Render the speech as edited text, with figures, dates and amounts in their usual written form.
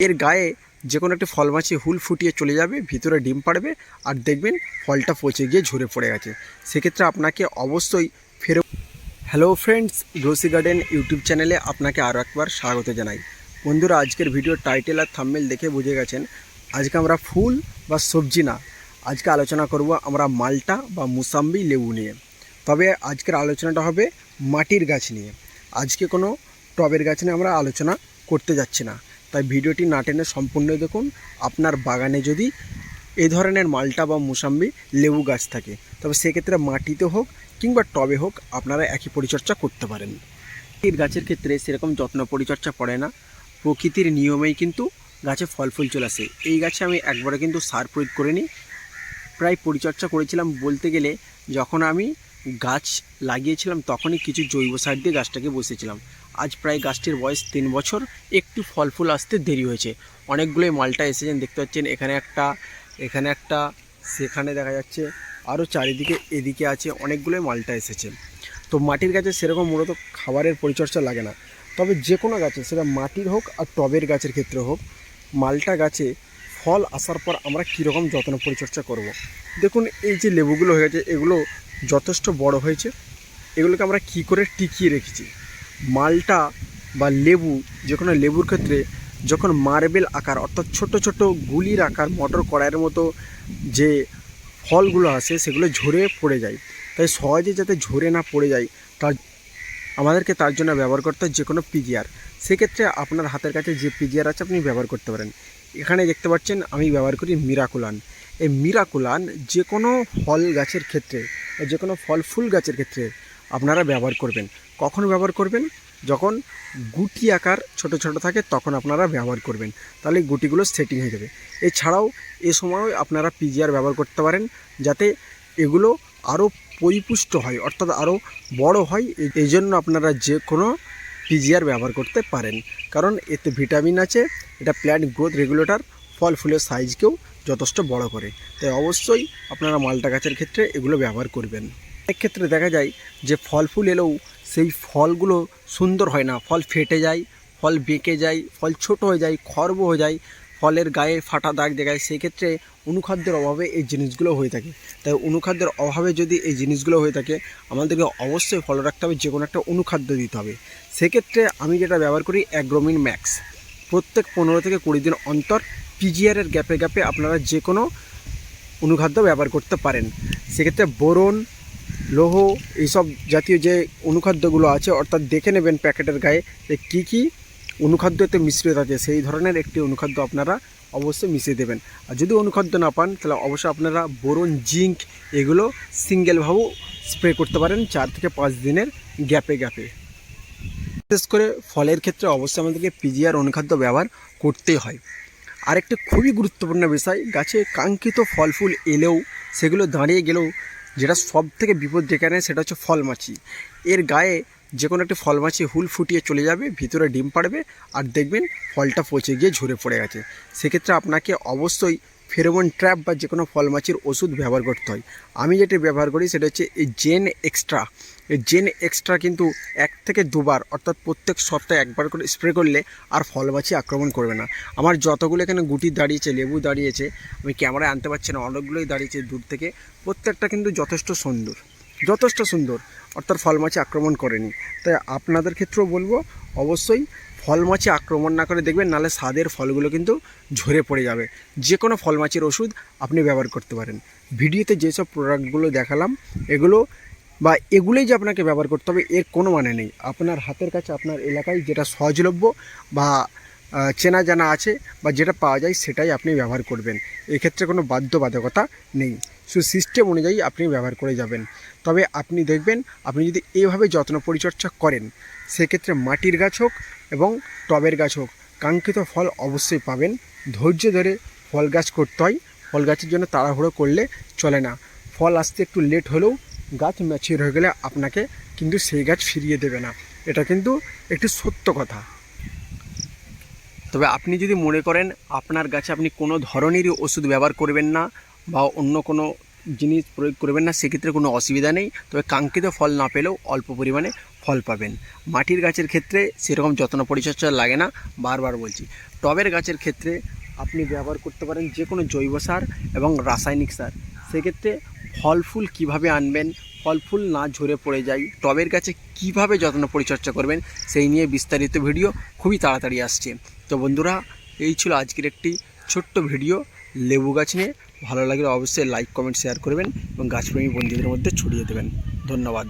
এর গায়ে যে কোনো একটি ফল মাছি হুল ফুটিয়ে চলে যাবে, ভিতরে ডিম পাড়বে, আর দেখবেন ফলটা পচে গিয়ে ঝরে পড়ে গেছে। সেক্ষেত্রে আপনাকে অবশ্যই ফেরত। Hello friends, Grossi garden YouTube চ্যানেলে আপনাকে আরও একবার স্বাগত জানাই। বন্ধুরা, আজকের ভিডিওর টাইটেল আর থাম্বনেল দেখে বুঝে গেছেন আজকে আমরা ফুল বা সবজি না, আজকে আলোচনা করব আমরা মাল্টা বা মুসাম্বি লেবু নিয়ে। তবে আজকের আলোচনাটা হবে মাটির গাছ নিয়ে। আজকে কোনো টবের গাছ নিয়ে আমরা আলোচনা করতে যাচ্ছি না, তাই ভিডিওটি না টেনে সম্পূর্ণ দেখুন। আপনার বাগানে যদি এই ধরনের মাল্টা বা মুসাম্বি লেবু গাছ থাকে, তবে সেক্ষেত্রে মাটিতে হোক কিংবা টবে হোক আপনারা একই পরিচর্যা করতে পারেন। এই গাছের ক্ষেত্রে সেরকম যত্ন পরিচর্যা পড়ে না, প্রকৃতির নিয়মেই কিন্তু গাছে ফল ফুল চলে আসে। এই গাছে আমি একবারে কিন্তু সার প্রয়োগ করিনি, প্রায় পরিচর্যা করেছিলাম বলতে গেলে যখন আমি গাছ লাগিয়েছিলাম তখনই কিছু জৈব সার দিয়ে গাছটাকে বসেছিলাম। আজ প্রায় গাছটির বয়স 3 বছর, একটু ফল ফুল আসতে দেরি হয়েছে। অনেকগুলোই মালটা এসেছেন, দেখতে পাচ্ছেন এখানে একটা, সেখানে দেখা যাচ্ছে আরও চারিদিকে, এদিকে আছে, অনেকগুলোই মালটা এসেছে। তো মাটির গাছে সেরকম মূলত খাবারের পরিচর্যা লাগে না, তবে যে কোনো গাছে, সেটা মাটির হোক আর টবের গাছের ক্ষেত্রে হোক, মালটা গাছে ফল আসার পর আমরা কীরকম যত্ন পরিচর্যা করব। দেখুন, এই যে লেবুগুলো হয়ে গেছে, এগুলো যথেষ্ট বড় হয়েছে। এগুলোকে আমরা কি করে টিকিয়ে রেখেছি। মালটা বা লেবু, যে কোনো লেবুর ক্ষেত্রে যখন মার্বেল আকার অর্থাৎ ছোট ছোট গুলির আকার, মটর কড়াইয়ের মতো যে ফলগুলো আসে সেগুলো ঝরে পড়ে যায়। তাই সহজে যাতে ঝরে না পড়ে যায় আমাদেরকে তার জন্য ব্যবহার করতে হয় যে কোনো পিজিআর। সেক্ষেত্রে আপনার হাতের কাছে যে পিজিআর আছে আপনি ব্যবহার করতে পারেন। এখানে দেখতে পাচ্ছেন আমি ব্যবহার করি মিরাকুলান। এই মিরাকুলান যে কোনো ফল গাছের ক্ষেত্রে, যে কোনো ফল ফুল গাছের ক্ষেত্রে আপনারা ব্যবহার করবেন। কখন ব্যবহার করবেন? যখন গুটি আকার ছোট ছোট থাকে তখন আপনারা ব্যবহার করবেন, তাহলে গুটিগুলো সেটিং হয়ে যাবে। এছাড়াও এ সময়ও আপনারা পিজিআর ব্যবহার করতে পারেন, যাতে এগুলো আরও পরিপুষ্ট হয়, অর্থাৎ আরও বড় হয়। এই জন্য আপনারা যে কোনো পিজিআর ব্যবহার করতে পারেন, কারণ এতে ভিটামিন আছে, এটা প্ল্যান্ট গ্রোথ রেগুলেটর, ফল ফুলের সাইজকেও যথেষ্ট বড় করে। তাই অবশ্যই আপনারা মালটা গাছের ক্ষেত্রে এগুলো ব্যবহার করবেন। অনেক ক্ষেত্রে দেখা যায় যে ফল ফুল এলেও সেই ফলগুলো সুন্দর হয় না, ফল ফেটে যায়, ফল বেঁকে যায়, ফল ছোট হয়ে যায়, খর্ব হয়ে যায়, ফলের গায়ে ফাটা দাগ দেখায়। সেই ক্ষেত্রে অনুখাদ্যের অভাবে এই জিনিসগুলো হয়ে থাকে। তাই অনুখাদ্যের অভাবে যদি এই জিনিসগুলো হয়ে থাকে, আমাদেরকে অবশ্যই ফলো রাখতে হবে, যে কোনো একটা অনুখাদ্য দিতে হবে। সেক্ষেত্রে আমি যেটা ব্যবহার করি অ্যাগ্রোমিন ম্যাক্স। প্রত্যেক 15 থেকে 20 দিন অন্তর পিজিআরের গ্যাপে গ্যাপে আপনারা যে কোনো অনুখাদ্য ব্যবহার করতে পারেন। সেক্ষেত্রে বোরন, লৌহ, এইসব জাতীয় যে অনুখাদ্যগুলো আছে, অর্থাৎ দেখে নেবেন প্যাকেটের গায়ে যে কী কী অনুখাদ্য এতে মিশ্রিত আছে, সেই ধরনের একটি অনুখাদ্য আপনারা অবশ্যই মিশিয়ে দেবেন। আর যদি অনুখাদ্য না পান তাহলে অবশ্যই আপনারা বোরন, জিঙ্ক এগুলো সিঙ্গেলভাবেও স্প্রে করতে পারেন 4 থেকে 5 দিনের গ্যাপে গ্যাপে। বিশেষ করে ফলের ক্ষেত্রে অবশ্যই আমাদেরকে পিজিআর অনুখাদ্য ব্যবহার করতেই হয়। আরেকটি খুবই গুরুত্বপূর্ণ বিষয়, গাছে কাঙ্ক্ষিত ফল ফুল এলেও, সেগুলো দাঁড়িয়ে গেলেও যেটা সব থেকে বিপদ ডেকে আনে সেটা হচ্ছে ফল মাছি। এর গায়ে যে কোনো একটি ফল মাছি হুল ফুটিয়ে চলে যাবে, ভিতরে ডিম পাড়বে, আর দেখবেন ফলটা পচে গিয়ে ঝরে পড়ে গেছে। সেক্ষেত্রে আপনাকে অবশ্যই ফেরোমন ট্র্যাপ বা যে কোনো ফল মাছির ওষুধ ব্যবহার করতে হয়। আমি যেটি ব্যবহার করি সেটা হচ্ছে এই জেন এক্সট্রা। এই জেন এক্সট্রা কিন্তু 1 থেকে 2 বার, অর্থাৎ প্রত্যেক সপ্তাহে 1 বার করে স্প্রে করলে আর ফল মাছি আক্রমণ করবে না। আমার যতগুলো এখানে গুটি দাঁড়িয়েছে, লেবু দাঁড়িয়েছে, আমি ক্যামেরায় আনতে পারছি না, অনেকগুলোই দাঁড়িয়েছে দূর থেকে, প্রত্যেকটা কিন্তু যথেষ্ট সুন্দর, অর্থাৎ ফল মাছি আক্রমণ করেনি। তাই আপনাদের ক্ষেত্রেও বলবো অবশ্যই ফল মাছি আক্রমণ না করে দেখবেন, নাহলে স্বাদের ফলগুলো কিন্তু ঝরে পড়ে যাবে। যে কোনো ফল মাছির ওষুধ আপনি ব্যবহার করতে পারেন। ভিডিওতে যেসব প্রোডাক্টগুলো দেখালাম এগুলোই যে আপনাকে ব্যবহার করতে হবে এর কোনো মানে নেই। আপনার হাতের কাছে, আপনার এলাকায় যেটা সহজলভ্য বা চেনা জানা আছে বা যেটা পাওয়া যায় সেটাই আপনি ব্যবহার করবেন। এক্ষেত্রে কোনো বাধ্যবাধকতা নেই, শুধু সিস্টেম অনুযায়ী আপনি ব্যবহার করে যাবেন। তবে আপনি দেখবেন, আপনি যদি এইভাবে যত্ন পরিচর্যা করেন, সেক্ষেত্রে মাটির গাছ হোক এবং টবের গাছ হোক, কাঙ্ক্ষিত ফল অবশ্যই পাবেন। ধৈর্য ধরে ফল গাছ করতে হয়, ফল গাছের জন্য তাড়াহুড়ো করলে চলে না। ফল আসতে একটু লেট হলেও গাছ ম্যাচিউর হয়ে গেলে আপনাকে কিন্তু সেই গাছ ফিরিয়ে দেবে না, এটা কিন্তু একটি সত্য কথা। তবে আপনি যদি মনে করেন আপনার গাছে আপনি কোনো ধরনেরই ওষুধ ব্যবহার করবেন না বা অন্য কোনো জিনিস প্রয়োগ করবেন না, সেক্ষেত্রে কোনো অসুবিধা নেই। তবে কাঙ্ক্ষিত ফল না পেলেও অল্প পরিমাণে ফল পাবেন। মাটির গাছের ক্ষেত্রে সেরকম যত্ন পরিচর্যা লাগে না, বারবার বলছি। টবের গাছের ক্ষেত্রে আপনি ব্যবহার করতে পারেন যে কোনো জৈব সার এবং রাসায়নিক সার। সেক্ষেত্রে ফল ফুল কীভাবে আনবেন, ফল ফুল না ঝরে পড়ে যায়, টবের গাছে কিভাবে যত্ন পরিচর্যা করবেন, সেই নিয়ে বিস্তারিত ভিডিও খুবই তাড়াতাড়ি আসছে। তো বন্ধুরা, এই ছিল আজকের একটি ছোট্ট ভিডিও লেবু গাছ নিয়ে। ভালো লাগলে অবশ্যই লাইক কমেন্ট শেয়ার করবেন এবং গাছপ্রেমী বন্ধুদের মধ্যে ছড়িয়ে দেবেন। ধন্যবাদ।